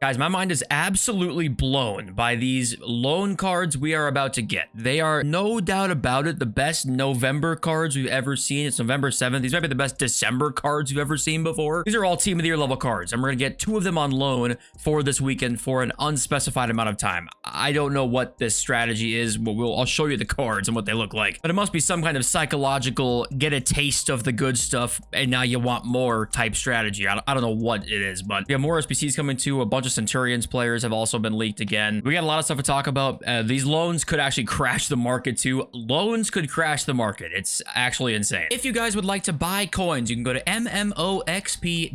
Guys, my mind is absolutely blown by these loan cards we are about to get. They are, no doubt about it, the best November cards we've ever seen. It's November 7th. These might be the best December cards you've ever seen before. These are all Team of the Year level cards, and we're going to get 2 of them on loan for this weekend for an unspecified amount of time. I don't know what this strategy is, but I'll show you the cards and what they look like. But it must be some kind of psychological, get a taste of the good stuff, and now you want more type strategy. I don't know what it is, but we have more SBCs coming too. A bunch of Centurions players have also been leaked again. We got a lot of stuff to talk about. These loans could actually crash the market too. Loans could crash the market. It's actually insane. If you guys would like to buy coins, you can go to mmoxp.com.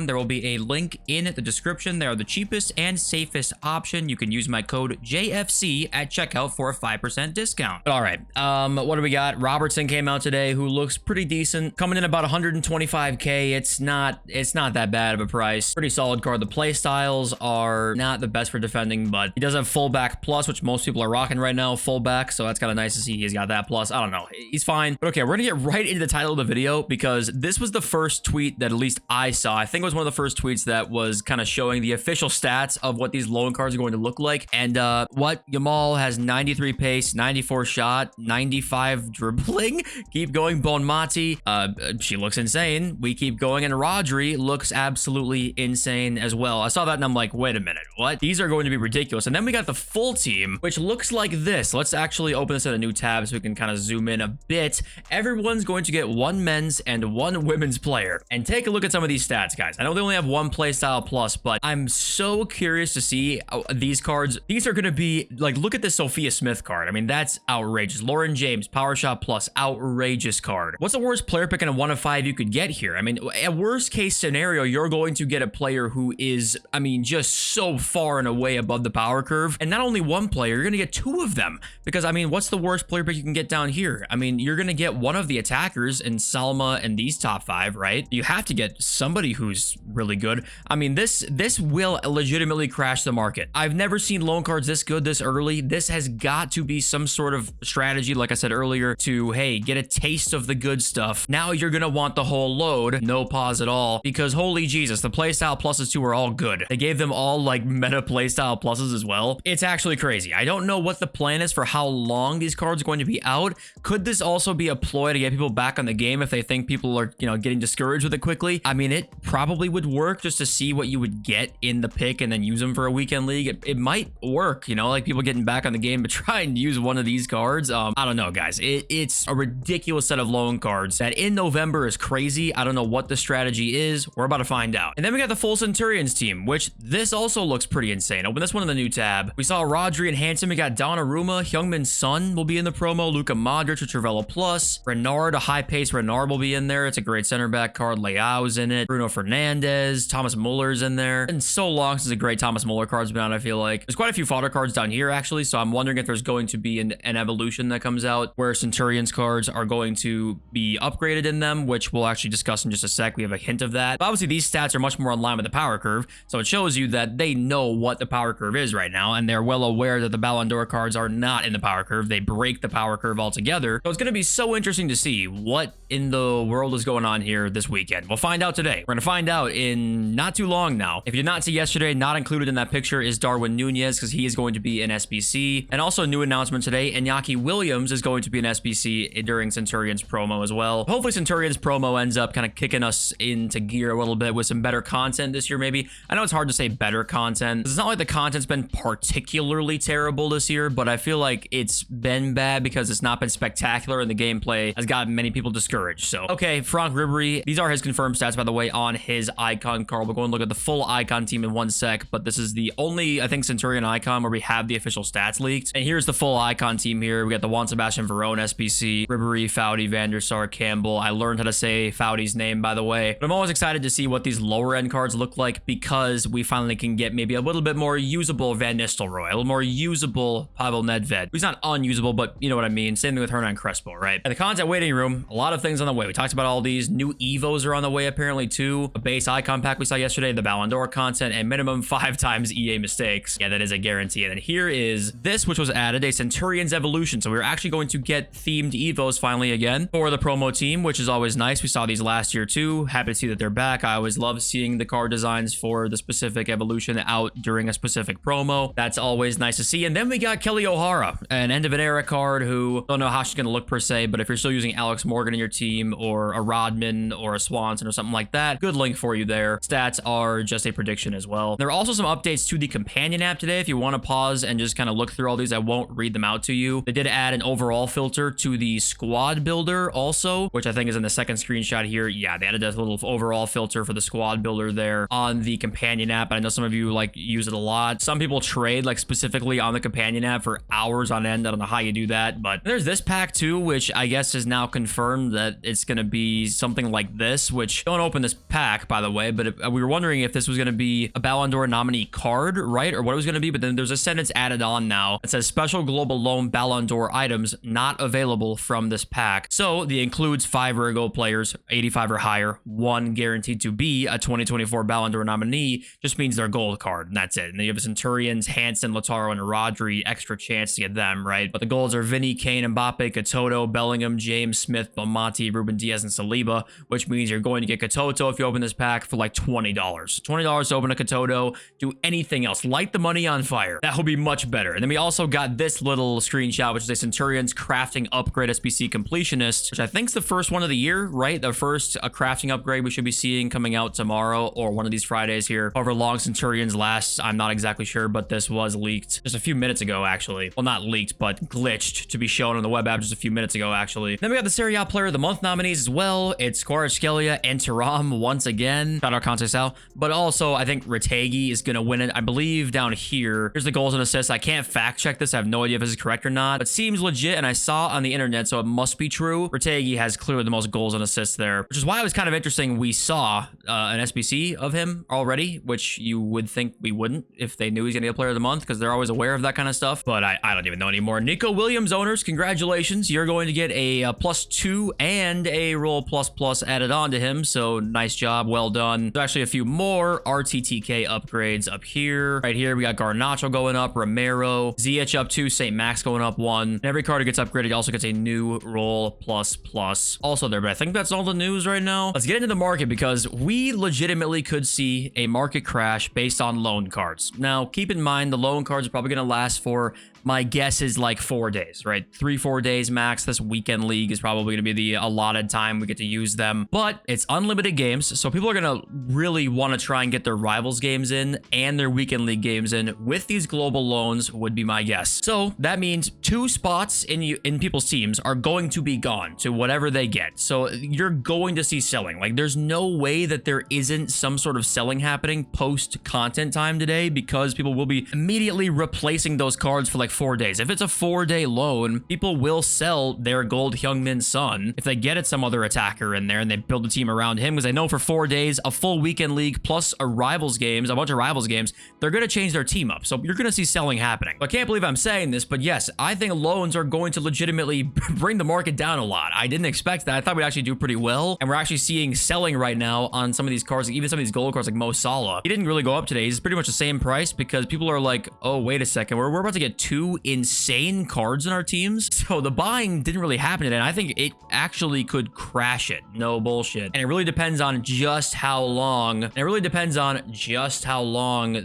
There will be a link in the description. They are the cheapest and safest option. You can use my code JFC at checkout for a 5% discount. But all right, what do we got? Robertson came out today, who looks pretty decent, coming in about 125k. It's not that bad of a price. Pretty solid card. The play styles are not the best for defending, but he does have fullback plus, which most people are rocking right now, fullback, so that's kind of nice to see he's got that plus. I don't know, he's fine. But okay, we're gonna get right into the title of the video because this was the first tweet that at least I saw. I think it was one of the first tweets that was kind of showing the official stats of what these loan cards are going to look like. And what Yamal has 93 pace, 94 shot, 95 dribbling. Keep going. Bonmati, she looks insane. We keep going, and Rodri looks absolutely insane as well. I saw that and I'm like, wait a minute, what? These are going to be ridiculous. And then we got the full team, which looks like this. Let's actually open this in a new tab so we can kind of zoom in a bit. Everyone's going to get 1 men's and 1 women's player. And take a look at some of these stats, guys. I know they only have 1 playstyle plus, but I'm so curious to see these cards. These are going to be like, look at this Sophia Smith card. I mean, that's outrageous. Lauren James, power shot plus, outrageous card. What's the worst player pick in a 1 of 5 you could get here? I mean, a worst case scenario, you're going to get a player who is, I mean, just so far and away above the power curve. And not only 1 player, you're going to get 2 of them. Because, I mean, what's the worst player pick you can get down here? I mean, you're going to get 1 of the attackers in Salma and these top 5, right? You have to get somebody who's really good. I mean, this will legitimately crash the market. I've never seen loan cards this good this early. This has got to be some sort of strategy, like I said earlier, to, hey, get a taste of the good stuff. Now you're going to want the whole load, no pause at all, because holy Jesus, the playstyle pluses too are all good. They gave them all like meta playstyle pluses as well. It's actually crazy. I don't know what the plan is for how long these cards are going to be out. Could this also be a ploy to get people back on the game if they think people are, you know, getting discouraged with it quickly? I mean, it probably would work just to see what you would get in the pick and then use them for a weekend league. It might work, you know, like people getting back on the game, but try and use one of these cards. I don't know, guys. It's a ridiculous set of loan cards that in November is crazy. I don't know what the strategy is. We're about to find out. And then we got the full Centurions team, which this also looks pretty insane. Open this one in the new tab. We saw Rodri and Hanson. We got Donnarumma. Heung-min Son will be in the promo. Luka Modric with Trivella Plus. Renard, a high pace Renard will be in there. It's a great center back card. Leao's in it. Bruno Fernandes. Thomas Muller's in there. And so long since a great Thomas Muller card's been out, I feel like. There's quite a few fodder cards down here, actually, so I'm wondering if there's going to be an evolution that comes out where Centurions cards are going to be upgraded in them, which we'll actually discuss in just a sec. We have a hint of that. But obviously, these stats are much more in line with the power curve, so it shows you that they know what the power curve is right now, and they're well aware that the Ballon d'Or cards are not in the power curve. They break the power curve altogether. So it's going to be so interesting to see what in the world is going on here this weekend. We'll find out today. We're going to find out in not too long now. If you did not see yesterday, not included in that picture is Darwin Nunez, because he is going to be an SBC. And also a new announcement today, Iñaki Williams is going to be an SBC during Centurions promo as well. Hopefully Centurions promo ends up kind of kicking us into gear a little bit with some better content this year, maybe. I know it's hard to say better content. It's not like the content's been particularly terrible this year, but I feel like it's been bad because it's not been spectacular and the gameplay has gotten many people discouraged. So, okay, Franck Ribéry. These are his confirmed stats, by the way, on his icon card. We'll go and look at the full icon team in 1 sec, but this is the only, I think, Centurion icon where we have the official stats leaked. And here's the full icon team here. We got the Juan Sebastian Verón SBC, Ribéry, Fouty, Van der Sar, Campbell. I learned how to say Fouty's name, by the way. But I'm always excited to see what these lower end cards look like because we finally can get maybe a little bit more usable Van Nistelrooy, a little more usable Pavel Nedved. He's not unusable, but you know what I mean. Same thing with Hernan Crespo, right? And the content waiting room, a lot of things on the way. We talked about all these. New Evos are on the way apparently too. A base icon pack we saw yesterday, the Ballon d'Or content, and minimum 5 times EA mistakes. Yeah, that is a guarantee. And then here is this, which was added, a Centurions Evolution. So we're actually going to get themed Evos finally again for the promo team, which is always nice. We saw these last year too. Happy to see that they're back. I always love seeing the card designs for the specific specific evolution out during a specific promo. That's always nice to see. And then we got Kelly O'Hara, an end of an era card who don't know how she's going to look per se, but if you're still using Alex Morgan in your team or a Rodman or a Swanson or something like that, good link for you there. Stats are just a prediction as well. There are also some updates to the companion app today. If you want to pause and just kind of look through all these, I won't read them out to you. They did add an overall filter to the squad builder also, which I think is in the second screenshot here. Yeah, they added a little overall filter for the squad builder there on the companion app. I know some of you like use it a lot. Some people trade like specifically on the companion app for hours on end. I don't know how you do that, but there's this pack too, which I guess is now confirmed that it's going to be something like this, which don't open this pack, by the way, but we were wondering if this was going to be a Ballon d'Or nominee card, right? Or what it was going to be, but then there's a sentence added on now. It says special global loan Ballon d'Or items not available from this pack. So it includes 5 rare gold players, 85 or higher, 1 guaranteed to be a 2024 Ballon d'Or nominee, just means they're gold card, and that's it. And then you have Centurions, Hansen, Lautaro, and Rodri, extra chance to get them, right? But the golds are Vinny, Kane, Mbappe, Katoto, Bellingham, James, Smith, Belmonte, Ruben Diaz, and Saliba, which means you're going to get Katoto if you open this pack for like $20. $20 to open a Katoto, do anything else, light the money on fire. That would be much better. And then we also got this little screenshot, which is a Centurions crafting upgrade SBC completionist, which I think is the first one of the year, right? The first crafting upgrade we should be seeing coming out tomorrow or one of these Fridays here. However long Centurions lasts, I'm not exactly sure, but this was leaked just a few minutes ago, actually. Well, not leaked, but glitched to be shown on the web app just a few minutes ago, actually. Then we got the Serie A Player of the Month nominees as well. It's Kvaratskhelia and Thuram once again. Shout out Conceição. But also, I think Retegui is going to win it. I believe down here. Here's the goals and assists. I can't fact check this. I have no idea if this is correct or not, but seems legit, and I saw on the internet, so it must be true. Retegui has clearly the most goals and assists there, which is why it was kind of interesting. We saw an SBC of him already, which you would think we wouldn't if they knew he's going to be a Player of the Month, because they're always aware of that kind of stuff, but I don't even know anymore. Nico Williams owners, congratulations. You're going to get a +2 and a roll ++ added on to him, so nice job, well done. There's actually a few more RTTK upgrades up here. Right here, we got Garnacho going up, Romero, Ziyech up 2, St. Max going up 1. And every card that gets upgraded also gets a new roll ++ also there, but I think that's all the news right now. Let's get into the market, because we legitimately could see a market crash based on loan cards. Now, keep in mind, the loan cards are probably going to last for, my guess is like 4 days, right? 3-4 days max. This weekend league is probably going to be the allotted time we get to use them, but it's unlimited games. So people are going to really want to try and get their rivals games in and their weekend league games in with these global loans, would be my guess. So that means 2 spots in people's teams are going to be gone to whatever they get. So you're going to see selling. Like, there's no way that there isn't some sort of selling happening post content time today, because people will be immediately replacing those cards for like 4 days. If it's a 4-day loan, people will sell their gold Heung-min Son if they get it some other attacker in there and they build a team around him, because they know for 4 days, a full weekend league plus a rivals games, a bunch of rivals games, they're going to change their team up. So you're going to see selling happening. I can't believe I'm saying this, but yes, I think loans are going to legitimately bring the market down a lot. I didn't expect that. I thought we'd actually do pretty well, and we're actually seeing selling right now on some of these cards, like even some of these gold cards like Mo Salah. He didn't really go up today. He's pretty much the same price, because people are like, oh, wait a second, we're about to get 2 insane cards in our teams. So the buying didn't really happen today, and I think it actually could crash it. No bullshit. And it really depends on just how long,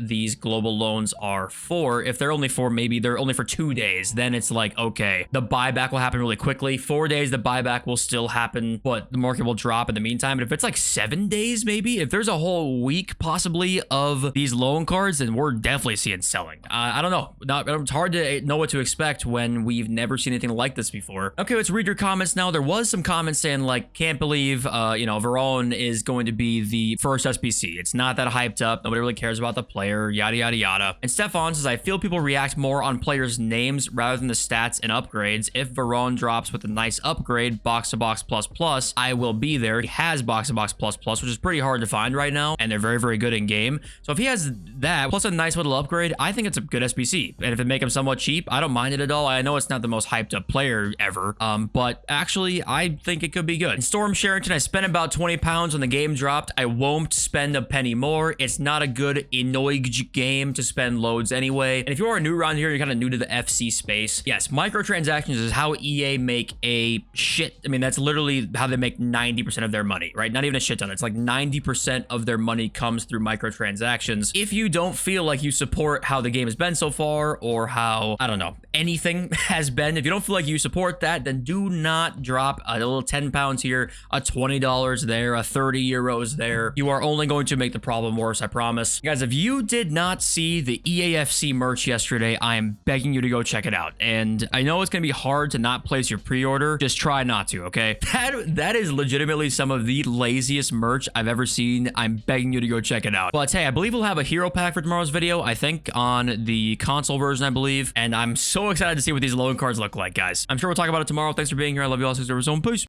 these global loans are for. If they're only for, maybe they're only for 2 days, then it's like, okay, the buyback will happen really quickly. 4 days, the buyback will still happen, but the market will drop in the meantime. But if it's like 7 days, maybe, if there's a whole week possibly of these loan cards, then we're definitely seeing selling. I don't know. It's hard to know what to expect when we've never seen anything like this before. Okay, let's read your comments now. There was some comments saying like, can't believe, Varane is going to be the first SBC. It's not that hyped up. Nobody really cares about the player, yada, yada, yada. And Stefan says, I feel people react more on players' names rather than the stats and upgrades. If Varane drops with a nice upgrade, box to box plus, I will be there. He has box to box plus, which is pretty hard to find right now, and they're very, very good in game. So if he has that, plus a nice little upgrade, I think it's a good SBC. And if it make him somewhat cheap. I don't mind it at all. I know it's not the most hyped up player ever, but actually, I think it could be good. In Storm Sherrington, I spent about 20 pounds when the game dropped. I won't spend a penny more. It's not a good Inoig game to spend loads anyway. And if you are new around here, you're kind of new to the FC space. Yes, microtransactions is how EA make a shit. I mean, that's literally how they make 90% of their money, right? Not even a shit ton. It's like 90% of their money comes through microtransactions. If you don't feel like you support how the game has been so far, or how, I don't know, anything has been, if you don't feel like you support that, then do not drop a little 10 pounds here, a $20 there, a 30 euros there. You are only going to make the problem worse, I promise. Guys, if you did not see the EAFC merch yesterday, I am begging you to go check it out. And I know it's going to be hard to not place your pre-order. Just try not to, okay? That is legitimately some of the laziest merch I've ever seen. I'm begging you to go check it out. But hey, I believe we'll have a hero pack for tomorrow's video, I think, on the console version, I believe. And I'm so excited to see what these loan cards look like, guys. I'm sure we'll talk about it tomorrow. Thanks for being here. I love you all. 6 Peace.